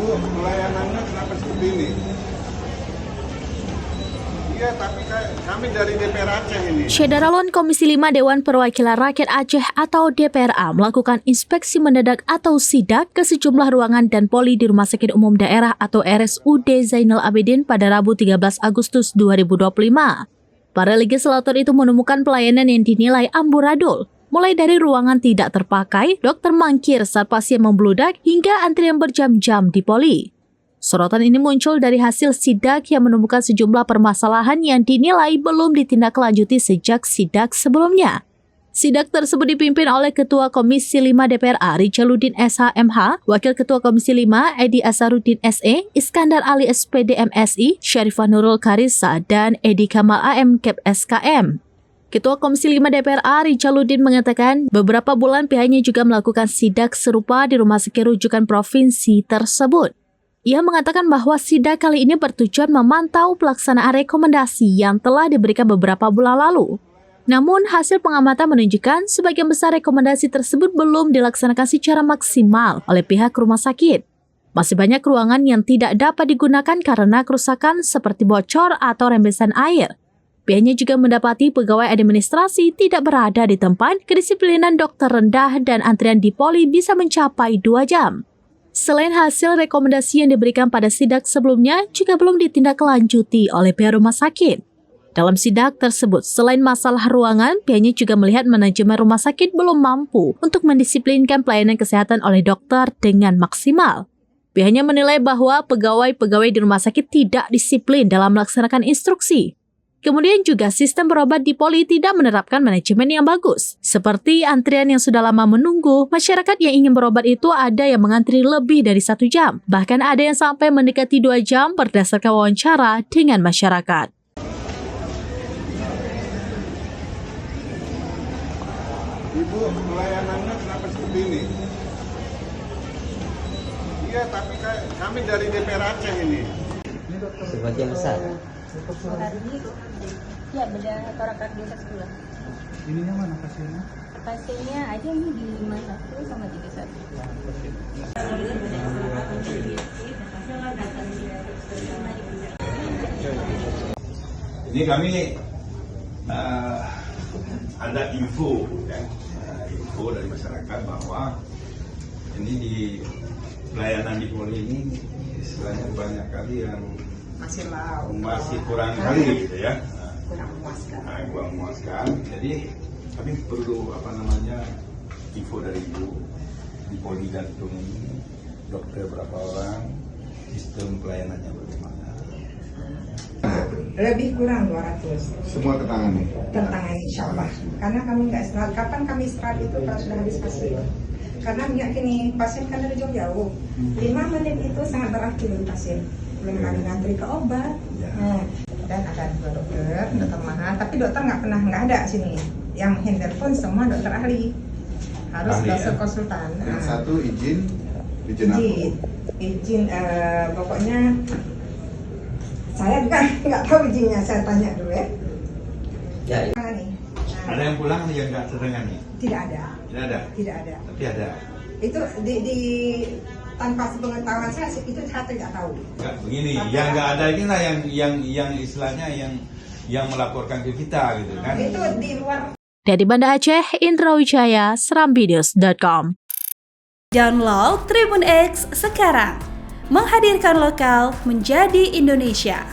Ibu, pelayanannya kenapa seperti ini? Iya, tapi kami dari DPR Aceh ini. Syedaralon Komisi 5 Dewan Perwakilan Rakyat Aceh atau DPRA melakukan inspeksi mendadak atau sidak ke sejumlah ruangan dan poli di Rumah Sakit Umum Daerah atau RSUD Zainal Abidin pada Rabu 13 Agustus 2025. Para legislator itu menemukan pelayanan yang dinilai amburadul, mulai dari ruangan tidak terpakai, dokter mangkir saat pasien membludak, hingga antrian berjam-jam di poli. Sorotan ini muncul dari hasil sidak yang menemukan sejumlah permasalahan yang dinilai belum ditindaklanjuti sejak sidak sebelumnya. Sidak tersebut dipimpin oleh Ketua Komisi 5 DPRA Rijaluddin SH.MH, Wakil Ketua Komisi 5 Edi Asaruddin SE, Iskandar Ali SPD MSI, Syarifah Nurul Karissa, dan Edi Kamal AM Kep SKM. Ketua Komisi 5 DPRA Rijaluddin mengatakan beberapa bulan pihaknya juga melakukan sidak serupa di rumah sakit rujukan provinsi tersebut. Ia mengatakan bahwa sidak kali ini bertujuan memantau pelaksanaan rekomendasi yang telah diberikan beberapa bulan lalu. Namun, hasil pengamatan menunjukkan sebagian besar rekomendasi tersebut belum dilaksanakan secara maksimal oleh pihak rumah sakit. Masih banyak ruangan yang tidak dapat digunakan karena kerusakan seperti bocor atau rembesan air. Pihaknya juga mendapati pegawai administrasi tidak berada di tempat, kedisiplinan dokter rendah, dan antrian di poli bisa mencapai 2 jam. Selain hasil rekomendasi yang diberikan pada sidak sebelumnya, juga belum ditindaklanjuti oleh pihak rumah sakit. Dalam sidak tersebut, selain masalah ruangan, pihaknya juga melihat manajemen rumah sakit belum mampu untuk mendisiplinkan pelayanan kesehatan oleh dokter dengan maksimal. Pihaknya menilai bahwa pegawai-pegawai di rumah sakit tidak disiplin dalam melaksanakan instruksi. Kemudian juga sistem berobat di poli tidak menerapkan manajemen yang bagus. Seperti antrian yang sudah lama menunggu, masyarakat yang ingin berobat itu ada yang mengantri lebih dari 1 jam. Bahkan ada yang sampai mendekati 2 jam berdasarkan wawancara dengan masyarakat. Ibu, pelayanannya kenapa seperti ini? Iya, tapi kami dari DPR Aceh ini. Sebagian besar. Ya, beda torakan biasa sebelah. Ininya mana pasiennya? Pasiennya ada ini di 51 sama 31. Ini kami ada info, ya, info dari masyarakat bahwa ini di pelayanan di poli ini istilahnya banyak kali yang masih kurang kali gitu ya, kurang memuaskan. Jadi kami perlu info dari ibu di poli jantung ini, dokter berapa orang, sistem pelayanannya bagaimana. Lebih kurang 200. Semua tertangani? Tertangani insya Allah. Karena kami nggak istirahat. Kapan kami istirahat itu kalau sudah habis pasien. Karena gini, pasien kan dari jauh-jauh. 5 menit itu sangat berarti bagi pasien. Belum kami ngantri ke obat. Nah, dan ada 2 dokter mahal. Tapi dokter nggak ada sini. Yang handphone semua dokter ahli. Harus dokter konsultan. Yang satu izin pokoknya saya juga nggak tahu izinnya, saya tanya dulu ya. Ya, Ada yang pulang yang nggak tertangani? Tidak ada. Tidak ada. Tidak ada. Tapi ada. Itu di tanpa sepengetahuan saya itu saya tidak tahu. Nggak begini, yang nggak ada ini lah yang istilahnya yang melaporkan ke kita gitu kan? Itu di luar. Dari Banda Aceh, Indra Wijaya, seramvideos.com. Download Tribun X sekarang, menghadirkan lokal menjadi Indonesia.